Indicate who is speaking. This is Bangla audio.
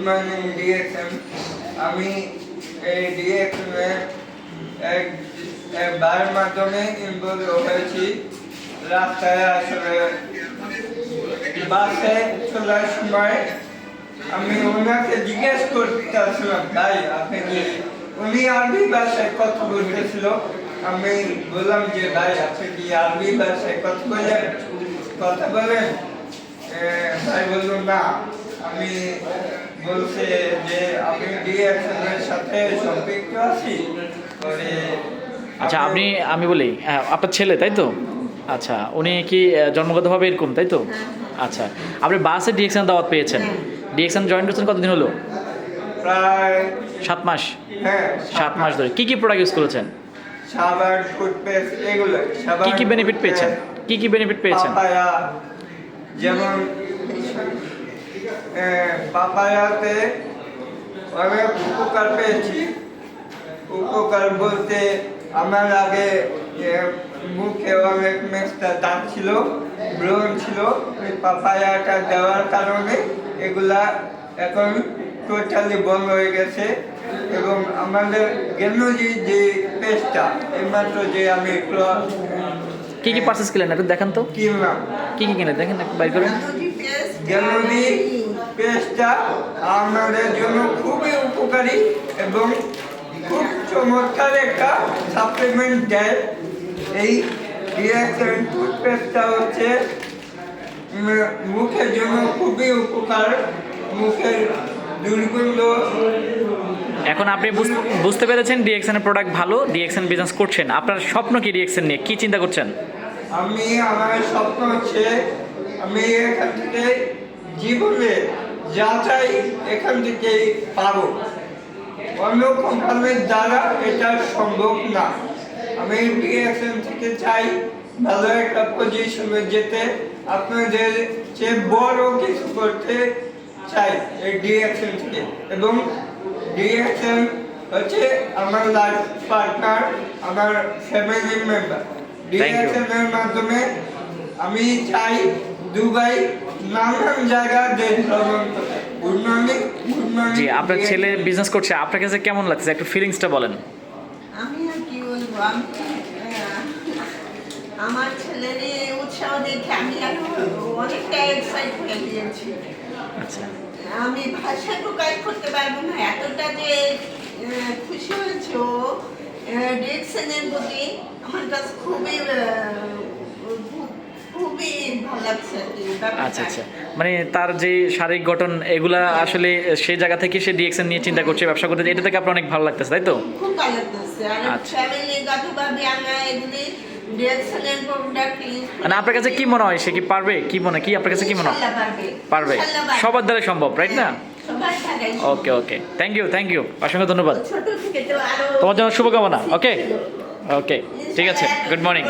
Speaker 1: Morning DXM. আমি এই ডিএক্সএমে একবার মাধ্যমে ইনভলভ হয়েছি। রাস্তায় আসলে বাসে চলার সময় আমি ওনাকে জিজ্ঞেস করতেছিলাম, ভাই আপনি কি, উনি আরবি ভাষায় কথা বলতেছিল। আমি বললাম যে ভাই আপনি কি আরবি ভাষায় কথা বলেন? ভাই বললো না। আমি বলছে যে আমি ডিএক্সএল এর সাথে সম্পৃক্ত আছি। পরে
Speaker 2: আচ্ছা আমি বলি আপনার ছেলে তাই তো? আচ্ছা উনি কি জন্মগতভাবে এরকম তাই তো? আচ্ছা আপনি বাসে ডিএক্সএন দাওয়াত পেয়েছেন, ডিএক্সএন জয়েন করছেন কতদিন হলো?
Speaker 1: প্রায়
Speaker 2: 7 মাস।
Speaker 1: হ্যাঁ
Speaker 2: 7 মাস ধরে কি কি প্রোডাক্ট ইউজ করেছেন?
Speaker 1: সাবান, টুথপেস্ট, এগুলো
Speaker 2: কি কি বেনিফিট পেয়েছেন? কি কি বেনিফিট পেয়েছেন?
Speaker 1: পাপায়া, যেমন পাপায়াতে অনেক উপকার পেয়েছি। উপকার বলতে আমার আগে মুখে অনেক মেস্তা দাগ ছিল, ব্রণ ছিল। ওই পাপায়াটা দেওয়ার কারণে এগুলা এখন টোটালি বন্ধ হয়ে গেছে। এবং আমাদের গেনুজি যে পেস্টটা এইমাত্র যে আমি
Speaker 2: কি কি পারচেজ করলেন একটু দেখান তো,
Speaker 1: কিনলাম,
Speaker 2: কি কি কিনে দেখেন একটু বাইর করেন।
Speaker 1: গেনুজি পেস্টটা আমাদের জন্য খুবই উপকারী এবং খুব চমৎকার একটা সাপ্লিমেন্ট দেয়। এই ডিএক্সএন টুথপেস্টটা হচ্ছে মুখের জন্য খুবই উপকার। মুখের দুর্গন্ধ,
Speaker 2: এখন আপনি বুঝতে পেরেছেন ডিএক্সএন এর প্রোডাক্ট ভালো, ডিএক্সএন বিজনেস করছেন। আপনার স্বপ্ন কি ডিএক্সএন নিয়ে, কি চিন্তা করছেন?
Speaker 1: আমার স্বপ্ন হচ্ছে আমি এখান থেকে জীবনে যা চাই এখান থেকেই পাবো। অন্য কোম্পানির দ্বারা এটা সম্ভব না। আমি ডিএক্সএন থেকে চাই ভালো একটা পজিশনে যেতে, আপনাদের চেয়ে বড় কিছু করতে চাই এই ডিএক্সএন থেকে। এবং ডিএক্সএন হচ্ছে আমার লাইফ পার্টনার, আমার ফ্যামিলি মেম্বার। ডিএক্সএন এর মাধ্যমে আমি চাই দুবাই নানান জায়গা দেশ ভ্রমণ করতে। Good morning.
Speaker 2: জি আপনার ছেলে বিজনেস করছে, আপনার কাছে কেমন লাগছে একটু ফিলিংসটা বলেন।
Speaker 3: আমি আর কি বলবো, আমার ছেলের উৎসাহ দেখে আমি আরো অনেকটা এক্সাইট হয়ে গিয়েছি।
Speaker 2: আচ্ছা
Speaker 3: আমি ভাষায় প্রকাশ করতে পারবো না এতটা যে খুশি হয়েছে ও ডিএক্সএনের প্রতি। আমার কাছে খুবই ভালো লাগছে আর কি।
Speaker 2: আচ্ছা আচ্ছা, মানে তার যে শারীরিক গঠন এগুলা আসলে সেই জায়গা থেকে সে ডিএক্সএন নিয়ে চিন্তা করছে, ব্যবসা করতে, এটা থেকে আপনার অনেক ভালো লাগতেছে তাই তো?
Speaker 3: খুব ভালো লাগতেছে। আর ফ্যামিলিগতভাবে আমরা এগুলি ডিএক্সএনের প্রোডাক্ট ইউজ করি।
Speaker 2: মানে আপনার কাছে কি মনে হয় সে কি পারবে? কি আপনার কাছে কি মনে হয়? পারবে, সবার দ্বারা সম্ভব, রাইট না? ওকে ওকে, থ্যাংক ইউ অসংখ্য ধন্যবাদ।
Speaker 3: ছোট থেকে তো আরো
Speaker 2: তোমার জন্য শুভকামনা। ওকে ওকে ঠিক আছে, গুড মর্নিং।